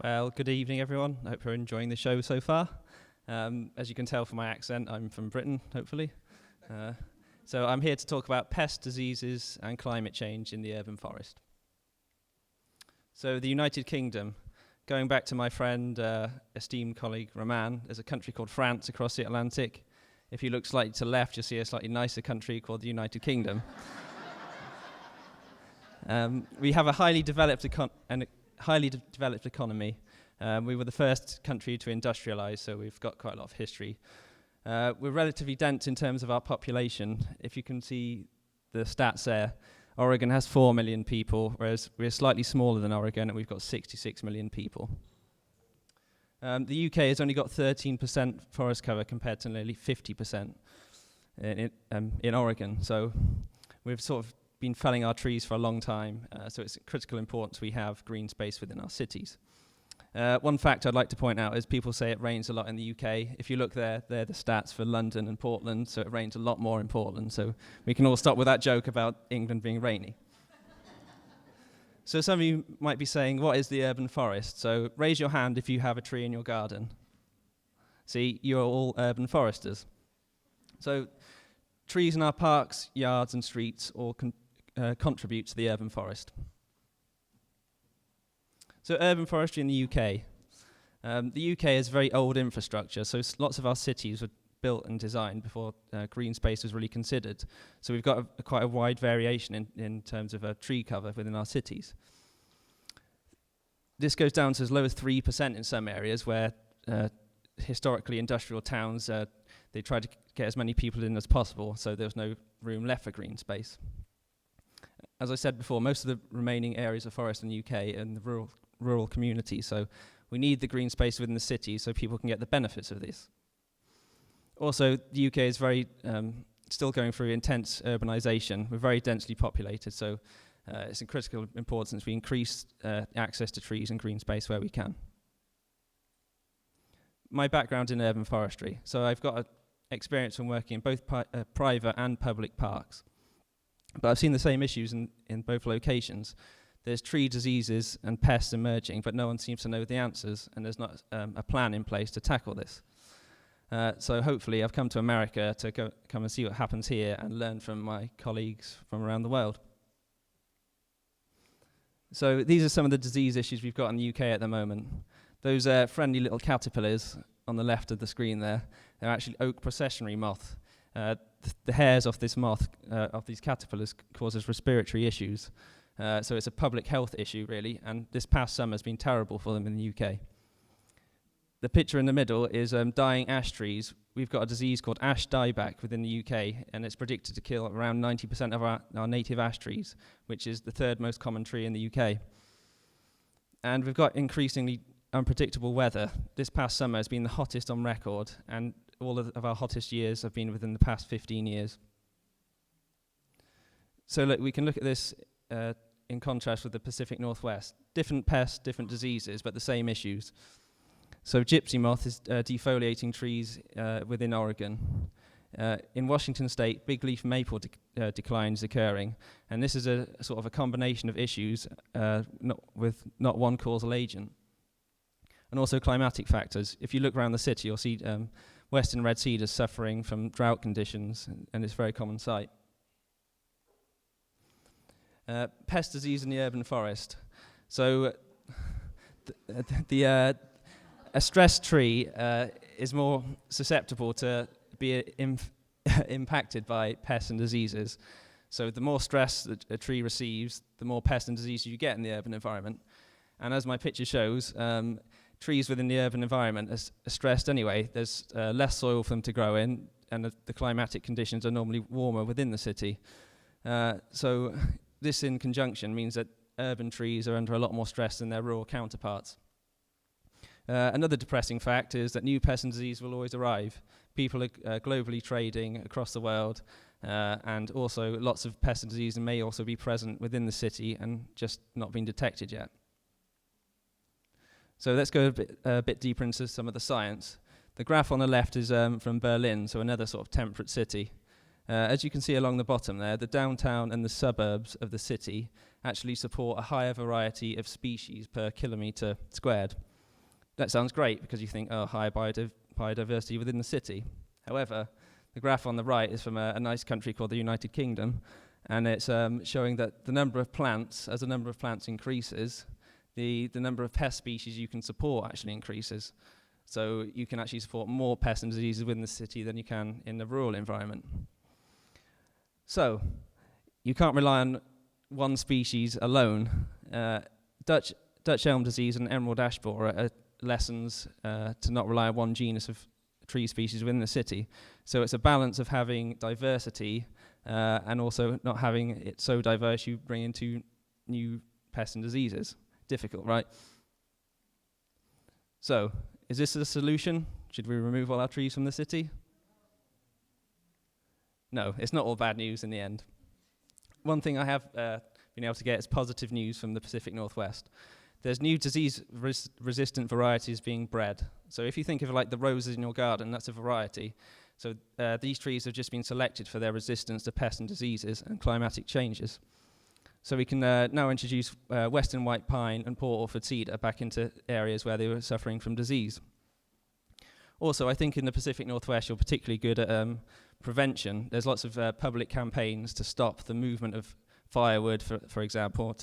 Well, good evening, everyone. I hope you're enjoying the show so far. As you can tell from my accent, I'm from Britain, hopefully. So I'm here to talk about pests, diseases, and climate change in the urban forest. So the United Kingdom, going back to my friend, esteemed colleague Roman, there's a country called France across the Atlantic. If you look slightly to the left, you'll see a slightly nicer country called the United Kingdom. We have a highly developed economy. We were the first country to industrialize, so we've got quite a lot of history. We're relatively dense in terms of our population. If you can see the stats there, Oregon has 4 million people, whereas we're slightly smaller than Oregon, and we've got 66 million people. The UK has only got 13% forest cover compared to nearly 50% in Oregon. So we've sort of been felling our trees for a long time, so it's critical importance we have green space within our cities. One fact I'd like to point out is people say it rains a lot in the UK. If you look there, they're the stats for London and Portland, so it rains a lot more in Portland, so we can all stop with that joke about England being rainy. So some of you might be saying, what is the urban forest? So raise your hand if you have a tree in your garden. See, you're all urban foresters. So trees in our parks, yards and streets all contribute to the urban forest. So urban forestry in the UK. The UK has very old infrastructure, so lots of our cities were built and designed before green space was really considered. So we've got quite a wide variation in terms of tree cover within our cities. This goes down to as low as 3% in some areas where historically industrial towns, they tried to get as many people in as possible, so there was no room left for green space. As I said before, most of the remaining areas of forest in the UK are in the rural communities, so we need the green space within the city so people can get the benefits of this. Also, the UK is very still going through intense urbanisation. We're very densely populated, so it's of critical importance we increase access to trees and green space where we can. My background in urban forestry, so I've got experience from working in both private and public parks. But I've seen the same issues in both locations. There's tree diseases and pests emerging, but no one seems to know the answers, and there's not a plan in place to tackle this. So hopefully I've come to America to come and see what happens here and learn from my colleagues from around the world. So these are some of the disease issues we've got in the UK at the moment. Those friendly little caterpillars on the left of the screen there, they're actually oak processionary moth. The hairs off this moth, of these caterpillars, causes respiratory issues. So it's a public health issue, really, and this past summer has been terrible for them in the UK. The picture in the middle is dying ash trees. We've got a disease called ash dieback within the UK, and it's predicted to kill around 90% of our native ash trees, which is the third most common tree in the UK. And we've got increasingly unpredictable weather. This past summer has been the hottest on record, and all of our hottest years have been within the past 15 years. So look, we can look at this in contrast with the Pacific Northwest. Different pests, different diseases, but the same issues. So gypsy moth is defoliating trees within Oregon. In Washington state, big leaf maple decline is occurring, and this is a sort of a combination of issues with not one causal agent. And also climatic factors. If you look around the city, you'll see western red cedar suffering from drought conditions, and it's a very common sight. Pest disease in the urban forest. So a stressed tree is more susceptible to be impacted by pests and diseases. So the more stress that a tree receives, the more pests and diseases you get in the urban environment. And as my picture shows, trees within the urban environment are stressed anyway. There's less soil for them to grow in, and the climatic conditions are normally warmer within the city. So this in conjunction means that urban trees are under a lot more stress than their rural counterparts. Another depressing fact is that new pests and disease will always arrive. People are globally trading across the world, and also lots of pests and disease may also be present within the city and just not been detected yet. So let's go a bit deeper into some of the science. The graph on the left is from Berlin, so another sort of temperate city. As you can see along the bottom there, the downtown and the suburbs of the city actually support a higher variety of species per kilometre squared. that sounds great because you think, oh, higher biodiversity within the city. However, the graph on the right is from a nice country called the United Kingdom, and it's showing that the number of plants, as the number of plants increases, the number of pest species you can support actually increases. So you can actually support more pests and diseases within the city than you can in the rural environment. So you can't rely on one species alone. Dutch elm disease and emerald ash borer are lessons to not rely on one genus of tree species within the city. So it's a balance of having diversity and also not having it so diverse you bring into new pests and diseases. Difficult, right? So, is this a solution? Should we remove all our trees from the city? No, it's not all bad news in the end. One thing I have been able to get is positive news from the Pacific Northwest. There's new disease-resistant varieties being bred. So if you think of like the roses in your garden, that's a variety. So these trees have just been selected for their resistance to pests and diseases and climatic changes. So we can now introduce western white pine and Port Orford cedar back into areas where they were suffering from disease. Also, I think in the Pacific Northwest, you're particularly good at prevention. There's lots of public campaigns to stop the movement of firewood, for example,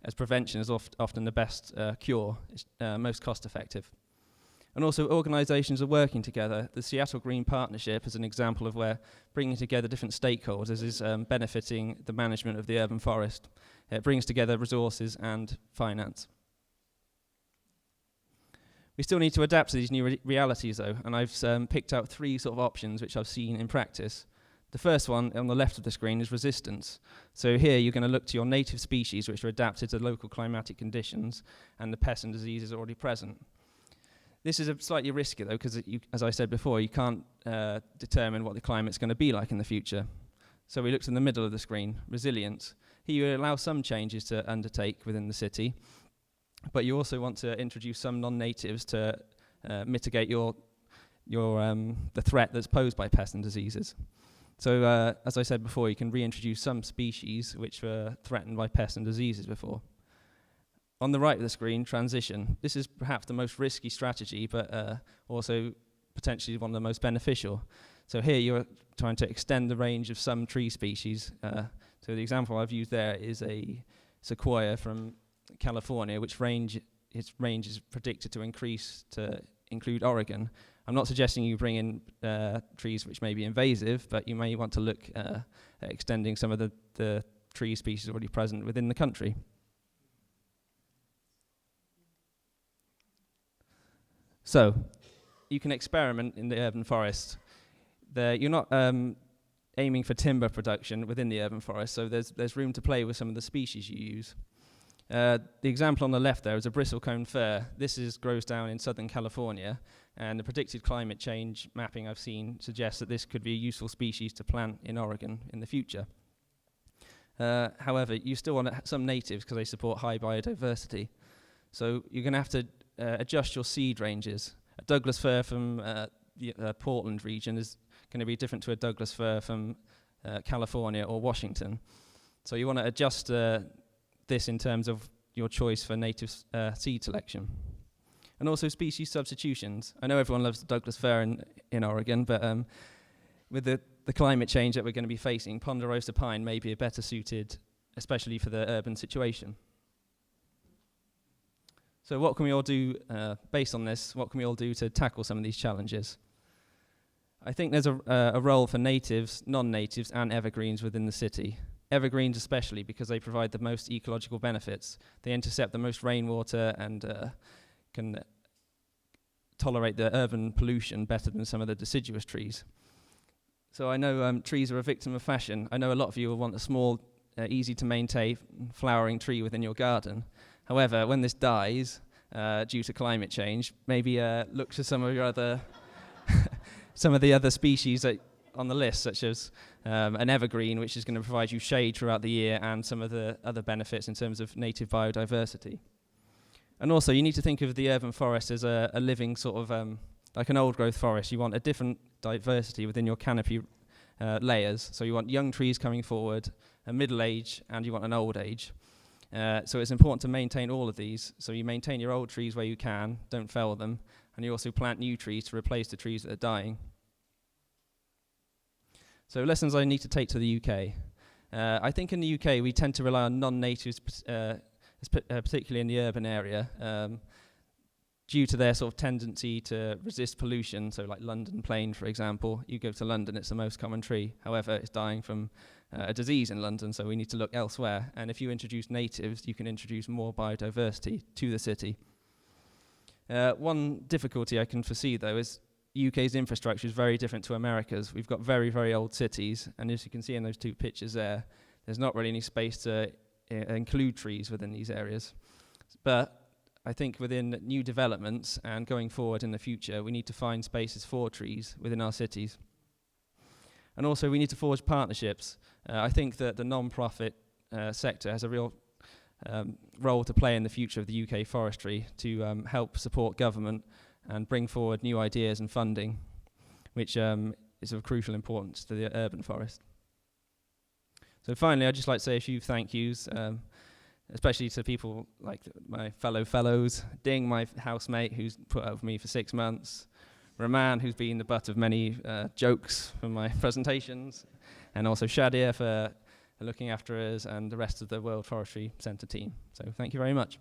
as prevention is often the best cure, it's most cost effective. And also organisations are working together. The Seattle Green Partnership is an example of where bringing together different stakeholders is benefiting the management of the urban forest. It brings together resources and finance. We still need to adapt to these new realities though, and I've picked out 3 sort of options which I've seen in practice. The first one on the left of the screen is resistance. So here you're going to look to your native species which are adapted to local climatic conditions and the pests and diseases already present. This is slightly risky though, because as I said before, you can't determine what the climate's going to be like in the future. So we looked in the middle of the screen, resilience. Here you allow some changes to undertake within the city, but you also want to introduce some non-natives to mitigate the threat that's posed by pests and diseases. So as I said before, you can reintroduce some species which were threatened by pests and diseases before. On the right of the screen, transition. This is perhaps the most risky strategy, but also potentially one of the most beneficial. So here you're trying to extend the range of some tree species. So the example I've used there is a sequoia from California, its range is predicted to increase to include Oregon. I'm not suggesting you bring in trees which may be invasive, but you may want to look at extending some of the tree species already present within the country. So, you can experiment in the urban forest. You're not aiming for timber production within the urban forest, so there's room to play with some of the species you use. The example on the left there is a bristlecone fir. This grows down in Southern California, and the predicted climate change mapping I've seen suggests that this could be a useful species to plant in Oregon in the future. However, you still want some natives because they support high biodiversity. So you're going to have to adjust your seed ranges. A Douglas fir from the Portland region is going to be different to a Douglas fir from California or Washington. So you want to adjust this in terms of your choice for native seed selection. And also species substitutions. I know everyone loves the Douglas fir in Oregon, but with the climate change that we're going to be facing, ponderosa pine may be better suited, especially for the urban situation. So what can we all do, based on this, what can we all do to tackle some of these challenges? I think there's a role for natives, non-natives, and evergreens within the city. Evergreens especially because they provide the most ecological benefits. They intercept the most rainwater and can tolerate the urban pollution better than some of the deciduous trees. So I know trees are a victim of fashion. I know a lot of you will want a small, easy to maintain flowering tree within your garden. However, when this dies due to climate change, maybe look to some of your other some of the other species on the list, such as an evergreen, which is going to provide you shade throughout the year, and some of the other benefits in terms of native biodiversity. And also, you need to think of the urban forest as a living sort of, like an old-growth forest. You want a different diversity within your canopy layers. So you want young trees coming forward, a middle age, and you want an old age. So it's important to maintain all of these. So you maintain your old trees where you can, don't fell them, and you also plant new trees to replace the trees that are dying. So lessons I need to take to the UK. I think in the UK we tend to rely on non-natives, particularly in the urban area, due to their sort of tendency to resist pollution. So like London plane, for example, you go to London, it's the most common tree. However, it's dying from a disease in London, so we need to look elsewhere. And if you introduce natives, you can introduce more biodiversity to the city. One difficulty I can foresee, though, is UK's infrastructure is very different to America's. We've got very, very old cities, and as you can see in those two pictures there, there's not really any space to include trees within these areas. But I think within new developments and going forward in the future, we need to find spaces for trees within our cities. And also we need to forge partnerships. I think that the non-profit sector has a real role to play in the future of the UK forestry to help support government and bring forward new ideas and funding, which is of crucial importance to the urban forest. So finally, I'd just like to say a few thank yous, especially to people like my fellows, Ding, my housemate, who's put up with me for 6 months, Raman, who's been the butt of many jokes from my presentations, and also Shadia for looking after us, and the rest of the World Forestry Centre team. So thank you very much.